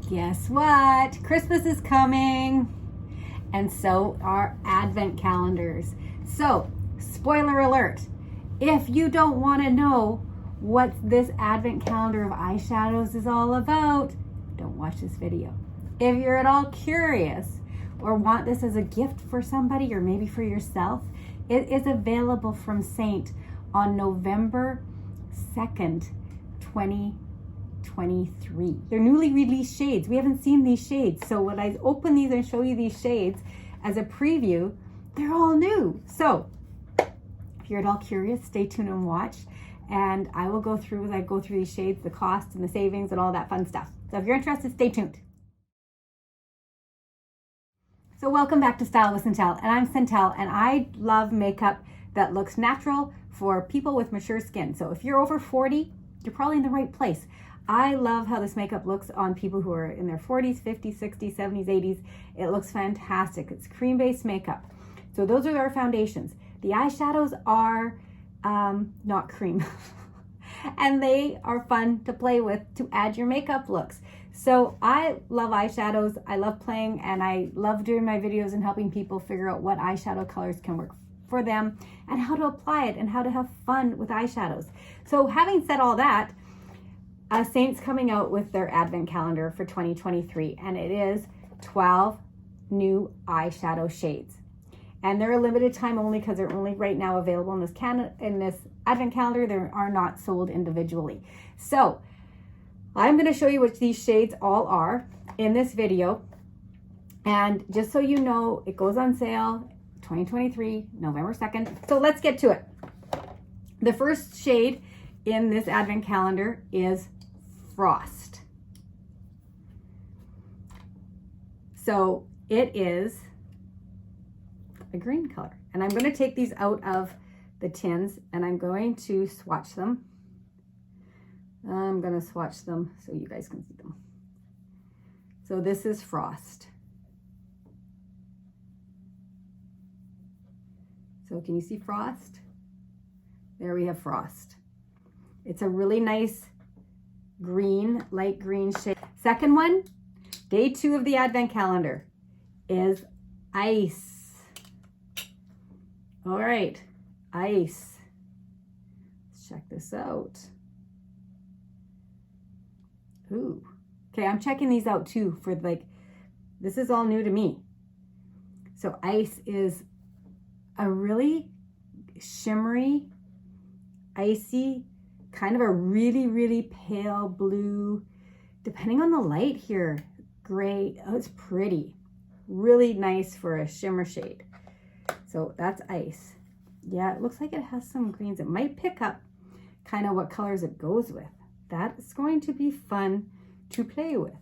Guess what? Christmas is coming, and so are advent calendars. So, spoiler alert, if you don't want to know what this advent calendar of eyeshadows is all about, don't watch this video. If you're at all curious or want this as a gift for somebody or maybe for yourself, it is available from Seint on November 2nd, 2023. They're newly released shades. We haven't seen these shades. So when I open these and show you these shades as a preview, they're all new. So if you're at all curious, stay tuned and watch. And I will go through, as I go through these shades, the cost and the savings and all that fun stuff. So if you're interested, stay tuned. So welcome back to Style with Seint, and I'm Seint, and I love makeup that looks natural for people with mature skin. So if you're over 40, you're probably in the right place. I love how this makeup looks on people who are in their 40s, 50s, 60s, 70s, 80s. It looks fantastic. It's cream-based makeup. So those are our foundations. The eyeshadows are not cream. And they are fun to play with to add your makeup looks. So I love eyeshadows. I love playing, and I love doing my videos and helping people figure out what eyeshadow colors can work for them and how to apply it and how to have fun with eyeshadows. So having said all that, Seint's coming out with their advent calendar for 2023, and it is 12 new eyeshadow shades. And they're a limited time only because they're only right now available in this advent calendar. They are not sold individually. So I'm going to show you what these shades all are in this video. And just so you know, it goes on sale 2023, November 2nd. So let's get to it. The first shade in this advent calendar is Frost. So it is a green color. And I'm going to take these out of the tins and I'm going to swatch them. I'm going to swatch them so you guys can see them. So this is Frost. So can you see Frost? There we have Frost. It's a really nice green, light green shade. Second one, day 2 of the advent calendar, is Ice. All right, Ice. Let's check this out. Ooh. Okay, I'm checking these out too for this is all new to me. So Ice is a really shimmery, icy, kind of a really, really pale blue, depending on the light here, gray. Oh, it's pretty. Really nice for a shimmer shade. So that's Ice. Yeah, it looks like it has some greens. It might pick up kind of what colors it goes with. That is going to be fun to play with.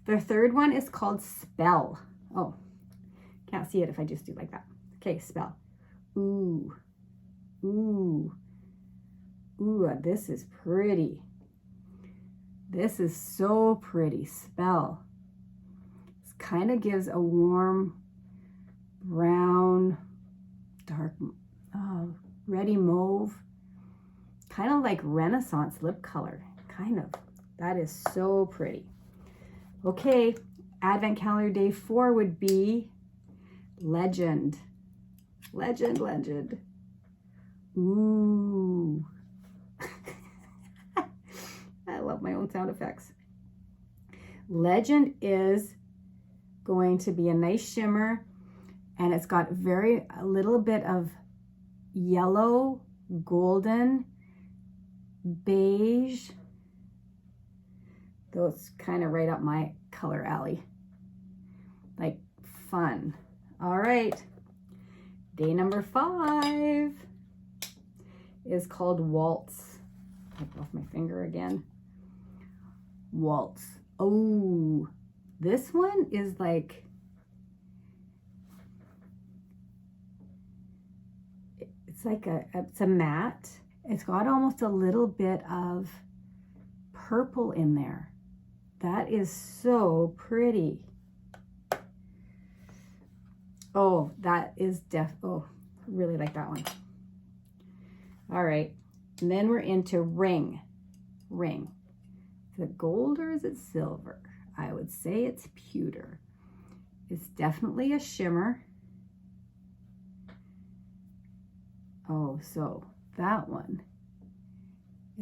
The third one is called Spell. Oh, can't see it if I just do like that. Okay, Spell. Ooh, ooh, ooh, this is pretty. This is so pretty. Spell. It kind of gives a warm brown, dark, reddy mauve, kind of like Renaissance lip color, kind of. That is so pretty. Okay, advent calendar day 4 would be Legend. Legend, Legend. Ooh. I love my own sound effects. Legend is going to be a nice shimmer, and it's got a little bit of yellow, golden, beige. Those kind of right up my color alley. Like fun. All right. Day number 5 is called Waltz. Wipe off my finger again. Waltz. Oh, this one is like, it's a matte. It's got almost a little bit of purple in there. That is so pretty. Oh, that is oh, really like that one. All right, and then we're into Ring. Is it gold or is it silver? I would say it's pewter. It's definitely a shimmer. Oh, so that one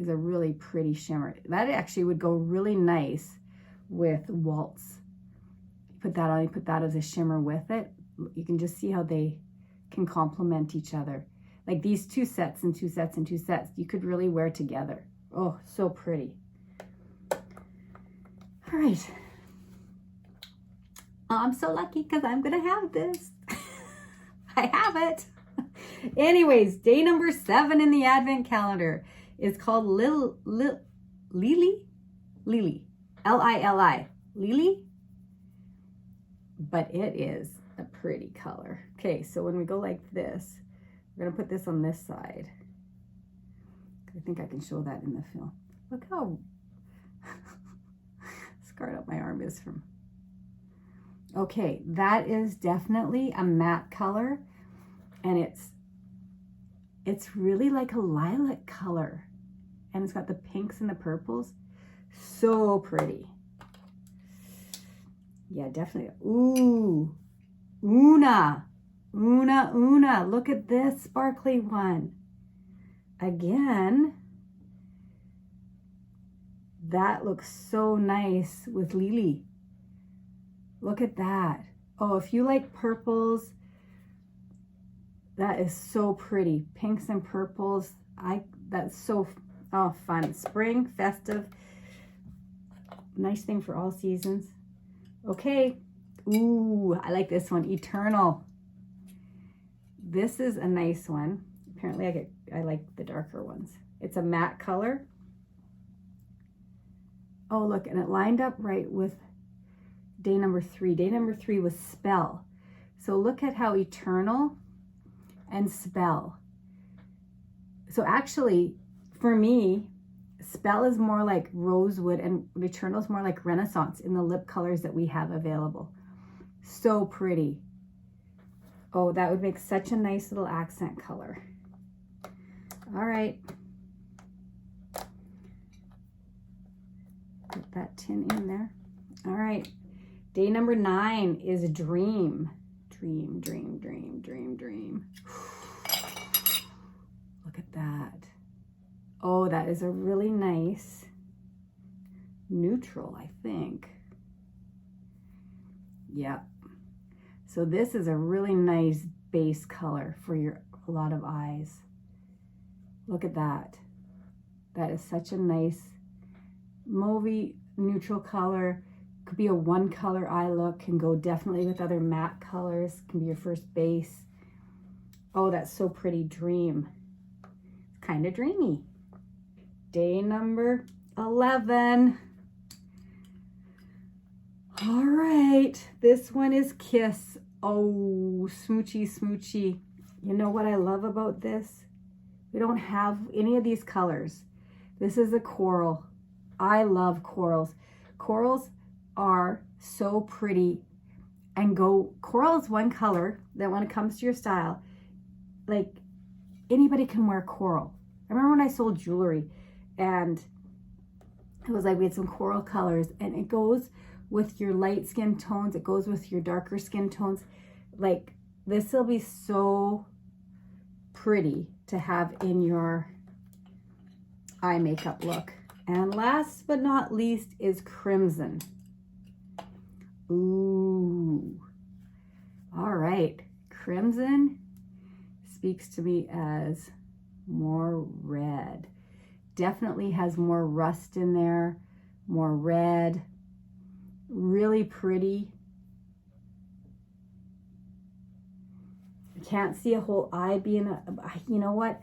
is a really pretty shimmer. That actually would go really nice with Waltz. Put that on, you put that as a shimmer with it. You can just see how they can complement each other. Like these 2 sets and 2 sets and 2 sets, you could really wear together. Oh, so pretty. All right. I'm so lucky because I'm going to have this. I have it. Anyways, day number 7 in the Advent calendar is called Lili. Lili. L-I-L-I. Lili. But it is a pretty color. Okay, so when we go like this, we're going to put this on this side. I think I can show that in the film. Look how scarred up my arm is from. Okay, that is definitely a matte color, and it's really like a lilac color, and it's got the pinks and the purples. So pretty. Yeah, definitely. Ooh, Oona. Look at this sparkly one. Again, that looks so nice with Lili. Look at that. Oh, if you like purples, that is so pretty. Pinks and purples. That's so fun. Spring, festive. Nice thing for all seasons. Okay. Ooh, I like this one. Eternal. This is a nice one. Apparently I like the darker ones. It's a matte color. Oh, look, and it lined up right with day number 3. Day number 3 was Spell. So look at how Eternal and Spell. So actually, for me, Spell is more like rosewood and Eternal is more like Renaissance in the lip colors that we have available. So pretty. Oh, that would make such a nice little accent color. All right. Put that tin in there. All right. Day number 9 is Dream. Dream. Look at that. Oh, that is a really nice neutral, I think. Yeah. So this is a really nice base color for a lot of eyes. Look at that. That is such a nice mauvey neutral color. Could be a 1-color eye look. Can go definitely with other matte colors. Can be your first base. Oh, that's so pretty. Dream. It's kind of dreamy. Day number 11. All right. This one is Kiss. Oh, smoochy. You know what I love about this? We don't have any of these colors. This is a coral. I love corals. Corals are so pretty and coral is one color that when it comes to your style, like anybody can wear coral. I remember when I sold jewelry and it was like we had some coral colors and it goes with your light skin tones. It goes with your darker skin tones. Like this will be so pretty to have in your eye makeup look. And last but not least is Crimson. Ooh. All right. Crimson speaks to me as more red. Definitely has more rust in there, more red. Really pretty. I can't see a whole eye being you know what?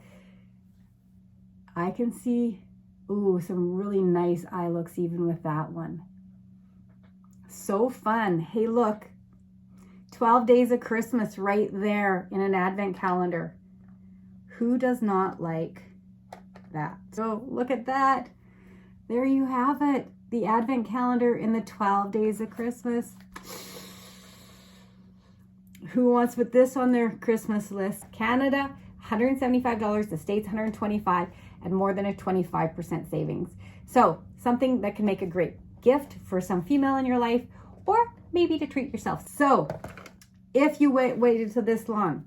I can see, ooh, some really nice eye looks even with that one. So fun. Hey, look, 12 days of Christmas right there in an advent calendar. Who does not like that? So look at that. There you have it. The advent calendar in the 12 days of Christmas. Who wants to put this on their Christmas list? Canada, $175. The States, $125, and more than a 25% savings. So something that can make a great gift for some female in your life, or maybe to treat yourself. So if you waited till this long,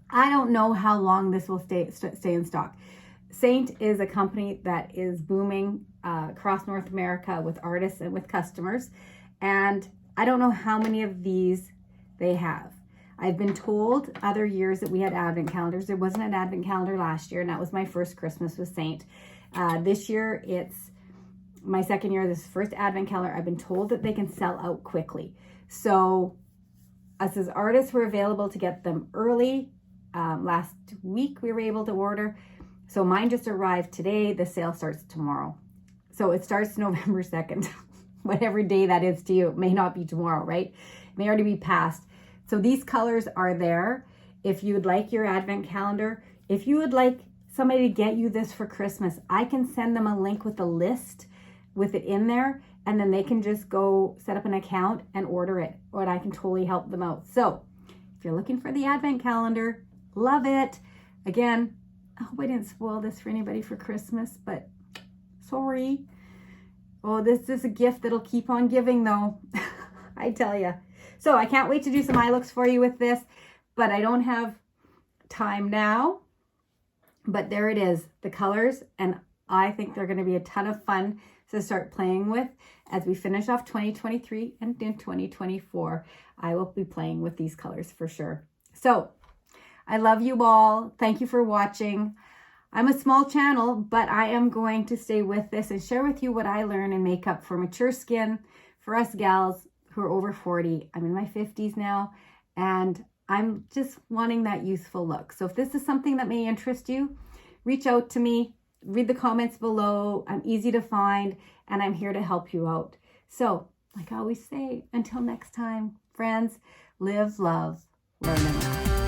I don't know how long this will stay in stock. Seint is a company that is booming across North America with artists and with customers. And I don't know how many of these they have. I've been told other years that we had advent calendars. There wasn't an advent calendar last year, and that was my first Christmas with Seint. This year, it's my second year. This first advent calendar. I've been told that they can sell out quickly. So us as artists were available to get them early. Last week we were able to order. So mine just arrived today. The sale starts tomorrow. So it starts November 2nd. Whatever day that is to you. It may not be tomorrow, right? It may already be past. So these colors are there. If you would like your advent calendar, if you would like somebody to get you this for Christmas, I can send them a link with a list with it in there, and then they can just go set up an account and order it, or I can totally help them out. So if you're looking for the advent calendar, love it. Again, I hope I didn't spoil this for anybody for Christmas, but sorry. Oh, this is a gift that'll keep on giving though. I tell you. So I can't wait to do some eye looks for you with this, but I don't have time now. But there it is, the colors, and I think they're going to be a ton of fun to start playing with as we finish off 2023 and in 2024. I will be playing with these colors for sure. So I love you all. Thank you for watching. I'm a small channel, but I am going to stay with this and share with you what I learn in makeup for mature skin, for us gals who are over 40. I'm in my 50s now, and I'm just wanting that youthful look. So if this is something that may interest you, reach out to me, read the comments below. I'm easy to find, and I'm here to help you out. So like I always say, until next time, friends, live, love, learn, and laugh.